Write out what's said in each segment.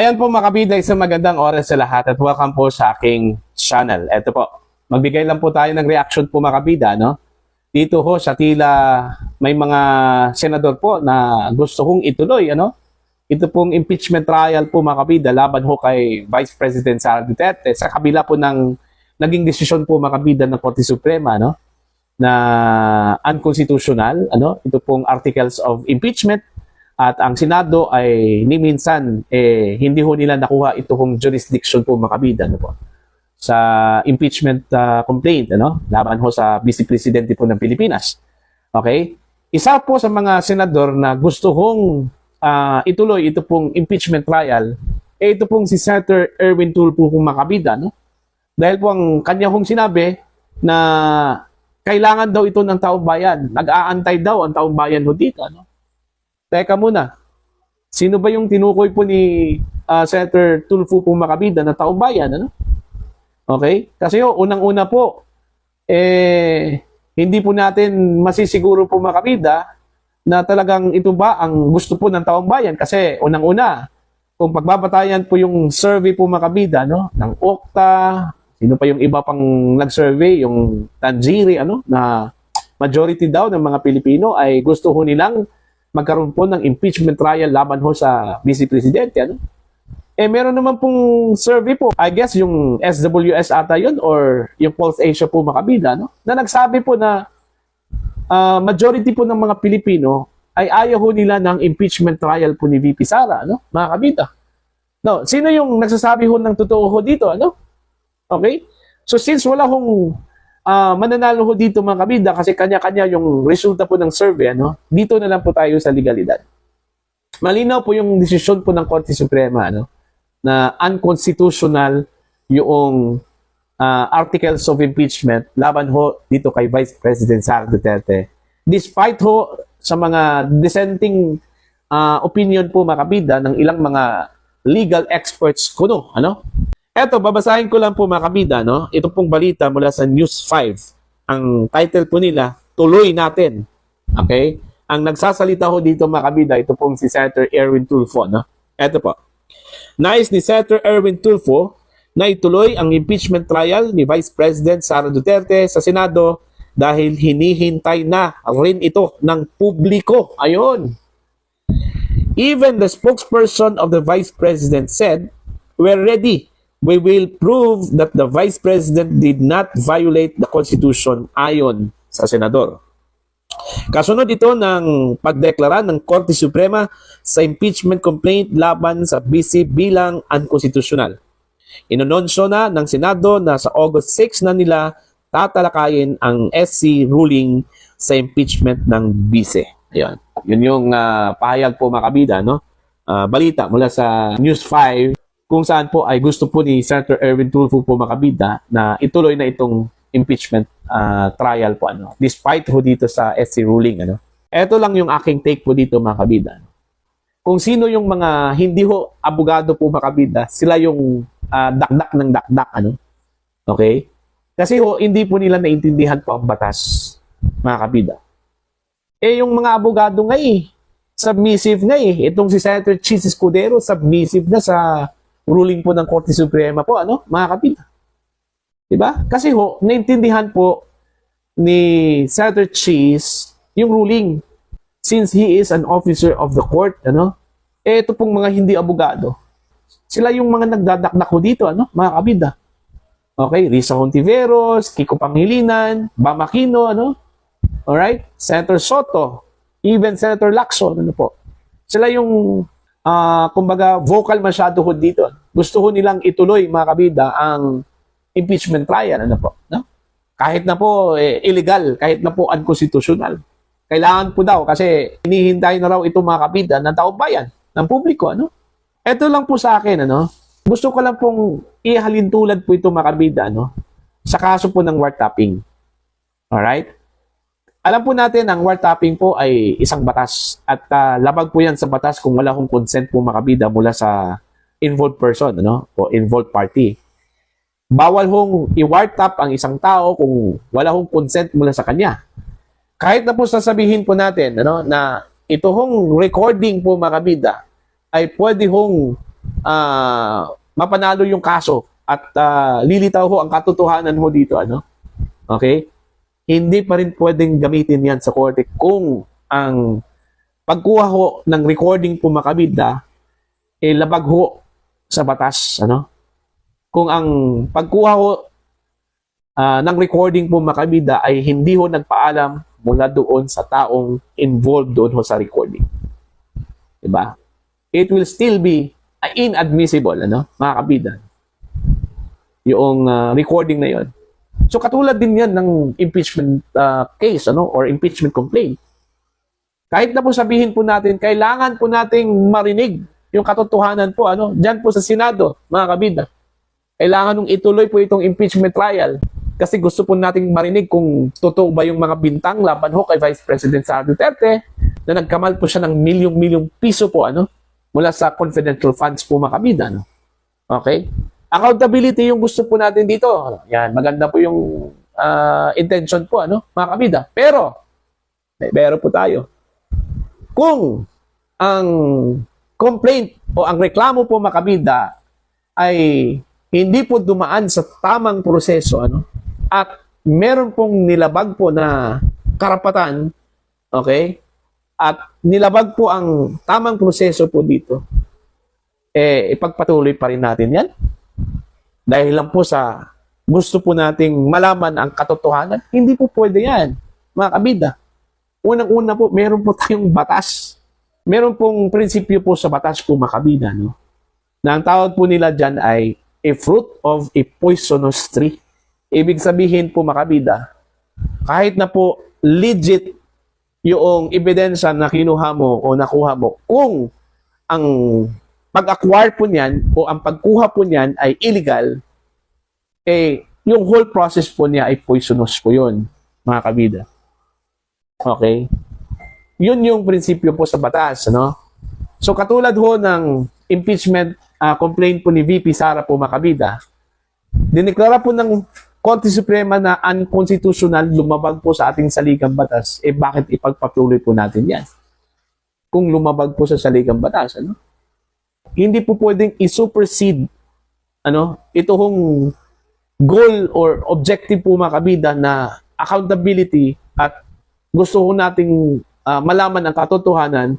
Ayan po mga kabida, isang magandang oras sa lahat at welcome po sa aking channel. Ito po, magbigay lang po tayo ng reaction po mga kabida, no? Dito ho sa tila may mga senador po na gusto kong ituloy, ano? Ito pong impeachment trial po mga kabida laban ho kay Vice President Sara Duterte sa kabila po ng naging desisyon po mga kabida ng Korte Suprema, no? Na unconstitutional, ano? Ito pong articles of impeachment. At ang Senado ay ni minsan hindi ho nila nakuha itong jurisdiction po mga kabida, ano po, sa impeachment complaint, ano, laban ho sa Vice Presidente po ng Pilipinas. Okay? Isa po sa mga senador na gusto hong ituloy ito pong impeachment trial, ito pong si Senator Erwin Tulfo po mga kabida, no? Dahil po ang kanya hong sinabi na kailangan daw ito ng taong bayan. Nag-aantay daw ang taong bayan ho dito, ano? Teka muna, sino ba yung tinukoy po ni Senator Tulfo po makabida na taong bayan? Ano? Okay? Kasi unang-una po, hindi po natin masisiguro po makabida na talagang ito ba ang gusto po ng taong bayan. Kasi unang-una, kung pagbabatayan po yung survey po makabida, no? Ng Okta, sino pa yung iba pang nag-survey, yung Tanjiri, ano? Na majority daw ng mga Pilipino ay gusto ho nilang magkaroon po ng impeachment trial laban ho sa Vice Presidente, ano? Meron naman pong survey po, I guess yung SWS ata yun or yung Pulse Asia po makabida, no? Na nagsabi po na majority po ng mga Pilipino ay ayaw ho nila ng impeachment trial po ni VP Sara, no? Mga kabida. No, sino yung nagsasabi ho ng totoo ho dito, ano? Okay? So since wala hong mananalo ho dito mga kabida kasi kanya-kanya yung resulta po ng survey, ano? Dito na lang po tayo sa legalidad. Malinaw po yung desisyon po ng Korte Suprema, ano? Na unconstitutional yung articles of impeachment laban ho dito kay Vice President Sara Duterte. Despite ho sa mga dissenting opinion po mga kabida ng ilang mga legal experts kuno, ano? Eto, babasahin ko lang po mga kabida, no? Ito pong balita mula sa News 5. Ang title po nila, Tuloy Natin. Okay? Ang nagsasalita ho dito mga kabida, ito pong si Senator Erwin Tulfo, no? Eto po. Nais ni Senator Erwin Tulfo na ituloy ang impeachment trial ni Vice President Sara Duterte sa Senado dahil hinihintay na rin ito ng publiko. Ayun. Even the spokesperson of the Vice President said, "We're ready. We will prove that the Vice President did not violate the Constitution," ayon sa Senador. Kasunod ito ng pagdeklara ng Korte Suprema sa impeachment complaint laban sa BC bilang unconstitutional. Inononsyo na ng Senado na sa August 6 na nila tatalakayin ang SC ruling sa impeachment ng BC. Ayun. Yun yung pahayag po mga kabida, no? Balita mula sa News 5 kung saan po ay gusto po ni Senator Erwin Tulfo po makabida na ituloy na itong impeachment trial po, ano, despite ho dito sa SC ruling, ano. Ito lang yung aking take po dito mga kabida. Kung sino yung mga hindi ho abogado po makabida, sila yung dakdak ng dakdak, ano. Okay? Kasi ho hindi po nila naintindihan po ang batas mga kabida. Yung mga abogado nga submissive nga itong si Senator Chis Escudero submissive na sa ruling po ng Korte Suprema po, ano, mga kabida. Diba? Kasi ho, naintindihan po ni Senator Chis yung ruling since he is an officer of the court, ano. Ito pong mga hindi abogado, sila yung mga nagdadakdak ho dito, ano, mga kabida. Okay, Risa Hontiveros, Kiko Pangilinan, Bam Aquino, ano. Alright? Senator Soto, even Senator Lacson, ano po. Sila yung kumbaga vocal masyado ho dito. Gusto ho nilang ituloy mga kabida ang impeachment trial, ano po, no? Kahit na po illegal, kahit na po unconstitutional. Kailangan po daw kasi hinihintay na raw ito mga kabida ng taong bayan, ng publiko, ano? Ito lang po sa akin, ano? Gusto ko lang pong ihalin tulad po ito mga kabida, ano? Sa kaso po ng wiretapping. Alright? Alam po natin ang wiretapping po ay isang batas at labag po yan sa batas kung wala hong consent po makabida mula sa involved person, ano, o involved party. Bawal hong i-wiretap ang isang tao kung wala hong consent mula sa kanya. Kahit na po sasabihin po natin, ano, na ito hong recording po makabida ay pwede hong mapanalo yung kaso at lilitaw ho ang katotohanan ho dito, ano? Okay? Hindi pa rin pwedeng gamitin yan sa korte kung ang pagkuha ho ng recording po makabida, labag ho sa batas, ano? Kung ang pagkuha ho ng recording po makabida ay hindi ho nagpaalam mula doon sa taong involved doon ho sa recording. Diba? It will still be inadmissible, ano, mga kabida, yung recording na yon. So katulad din yan ng impeachment case, ano, or impeachment complaint. Kahit na po sabihin po natin, kailangan po nating marinig yung katotohanan po, ano, dyan po sa Senado, mga kabida. Kailangan nung ituloy po itong impeachment trial kasi gusto po nating marinig kung totoo ba yung mga bintang laban ho kay Vice President Sara Duterte na nagkamal po siya ng milyong-milyong piso po, ano, mula sa confidential funds po, mga kabida, no? Okay? Accountability yung gusto po natin dito. Yan, maganda po yung intention po, ano, mga kabida. Pero po tayo. Kung ang complaint o ang reklamo po, mga kabida, ay hindi po dumaan sa tamang proseso, ano, at meron pong nilabag po na karapatan, okay, at nilabag po ang tamang proseso po dito, ipagpatuloy pa rin natin yan. Dahil lang po sa gusto po nating malaman ang katotohanan, hindi po pwede yan, mga kabida. Unang-una po, meron po tayong batas. Meron pong prinsipyo po sa batas po, mga kabida, no? Na ang tawag po nila dyan ay a fruit of a poisonous tree. Ibig sabihin po, mga kabida, kahit na po legit yung ebidensya na kinuha mo o nakuha mo, kung ang pag-acquire po niyan o ang pagkuha po niyan ay illegal, yung whole process po niya ay poisonous po yun, mga kabida. Okay? Yun yung prinsipyo po sa batas, no? So katulad ho ng impeachment complaint po ni VP Sara po, mga kabida, dineklara po ng Korte Suprema na unconstitutional, lumabag po sa ating saligang batas, bakit ipagpatuloy po natin yan? Kung lumabag po sa saligang batas, ano? Hindi po pwedeng i-supersede, ano, ito hong goal or objective po, mga kabida, na accountability at gusto ho nating malaman ang katotohanan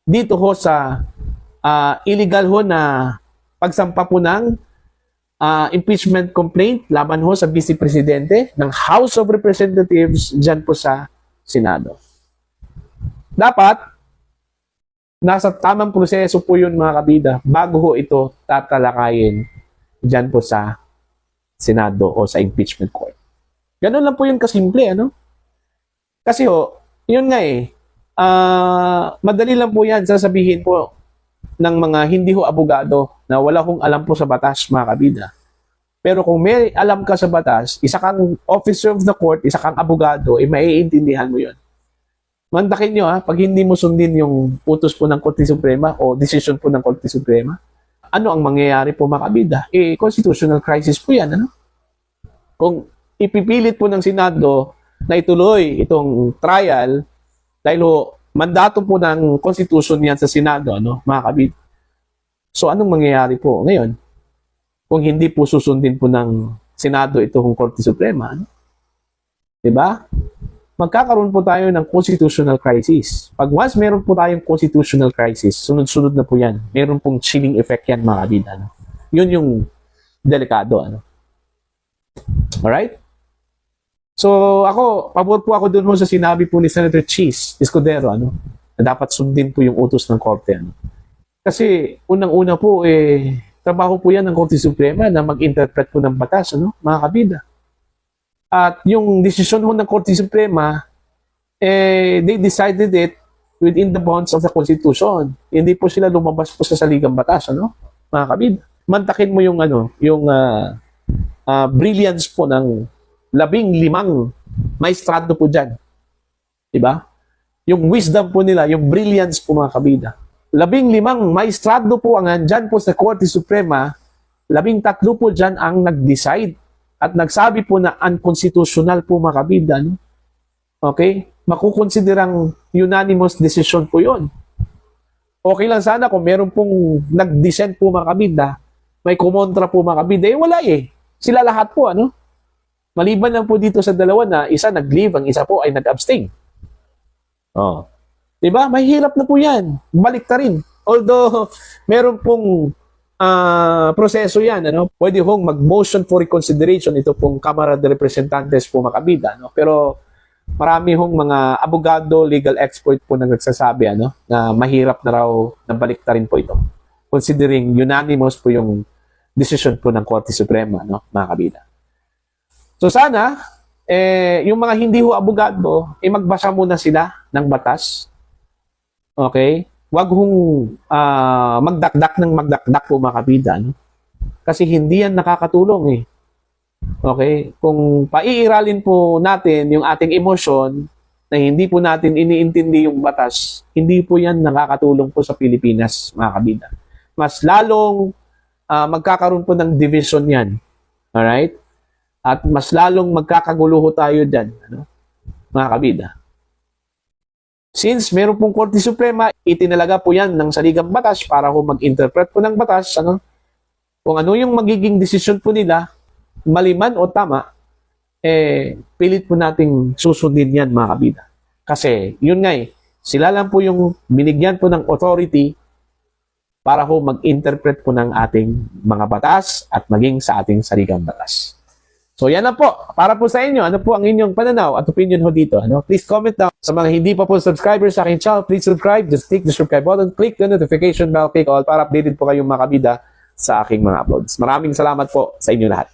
dito ho sa illegal ho na pagsampa po ng impeachment complaint laban ho sa Vice Presidente ng House of Representatives dyan po sa Senado. Dapat nasa tamang proseso po yun, mga kabida, bago ho ito tatalakayin dyan po sa Senado o sa impeachment court. Ganun lang po yun kasimple, ano? Kasi ho, yun nga madali lang po yan sasabihin po ng mga hindi ho abogado na wala hong alam po sa batas, mga kabida. Pero kung may alam ka sa batas, isa kang officer of the court, isa kang abogado, maiintindihan mo yun. Mandakin nyo, pag hindi mo sundin yung utos po ng Korte Suprema o decision po ng Korte Suprema, ano ang mangyayari po, mga kabida? Constitutional crisis po yan, ano? Kung ipipilit po ng Senado na ituloy itong trial, dahil ho, mandato po ng Constitution yan sa Senado, ano, mga kabida. So, anong mangyayari po ngayon? Kung hindi po susundin po ng Senado itong Korte Suprema, ano? Diba? Magkakaroon po tayo ng constitutional crisis. Pag once meron po tayong constitutional crisis, sunod-sunod na po yan. Meron pong chilling effect yan, mga kabida, ano? Yun yung delikado, ano? Alright? So, pabor po ako dun ho sa sinabi po ni Senator Cheese Escudero, ano? Na dapat sundin po yung utos ng Korte, ano? Kasi, unang-una po, trabaho po yan ng Korte Suprema na mag-interpret po ng batas, ano? Mga kabida. At yung desisyon ho ng Korte Suprema, they decided it within the bounds of the Constitution. Hindi po sila lumabas po sa saligang batas, ano? Mga kabida. Mantakin mo yung, brilliance po ng 15 maestrado po dyan. Diba? Yung wisdom po nila, yung brilliance po, mga kabida. 15 maestrado po ang andyan po sa Korte Suprema, 13 po dyan ang nag-decide at nagsabi po na unconstitutional po, mga kabida. No? Okay? Makukonsiderang unanimous decision po yon. Okay lang sana kung meron pong nag-dissent po mga kabida, may kumontra po mga kabida, eh wala eh. Sila lahat po, ano? Maliban lang po dito sa dalawa na isa nag-leave, ang isa po ay nag-abstain. Oh. 'Di ba? Mahirap na po 'yan. Balik ta rin. Although meron pong proseso 'yan, ano? Pwede hong mag-motion for reconsideration ito pong Kamara de Representantes po mga kabida, no? Pero marami hong mga abogado, legal expert po na nagsasabi ano, na mahirap na raw na balik ta rin po ito. Considering unanimous po yung decision po ng Korte Suprema, no, mga kabida. So sana yung mga hindi ho abogado, magbasa muna sila ng batas. Okay? Wag hong magdakdak ng magdakdak po mga kabida, no? Kasi hindi yan nakakatulong eh. Okay? Kung paiiralin po natin yung ating emosyon na hindi po natin iniintindi yung batas, hindi po yan nakakatulong po sa Pilipinas, mga kabida. Mas lalong magkakaroon po ng division yan. Alright? At mas lalong magkakaguluho tayo dyan, ano? Mga kabida. Since meron pong Korte Suprema, itinalaga po yan ng saligang batas para ho mag-interpret po ng batas, ano? Kung ano yung magiging desisyon po nila, mali man o tama, pilit po nating susundin yan, mga kabida. Kasi, yun nga sila lang po yung binigyan po ng authority para ho mag-interpret po ng ating mga batas at maging sa ating saligang batas. So yan lang po. Para po sa inyo, ano po ang inyong pananaw at opinion ho dito? Ano? Please comment down. Sa mga hindi pa po subscribers sa aking channel, please subscribe. Just click the subscribe button, click the notification bell, click all para updated po kayong mga kabida sa aking mga uploads. Maraming salamat po sa inyo lahat.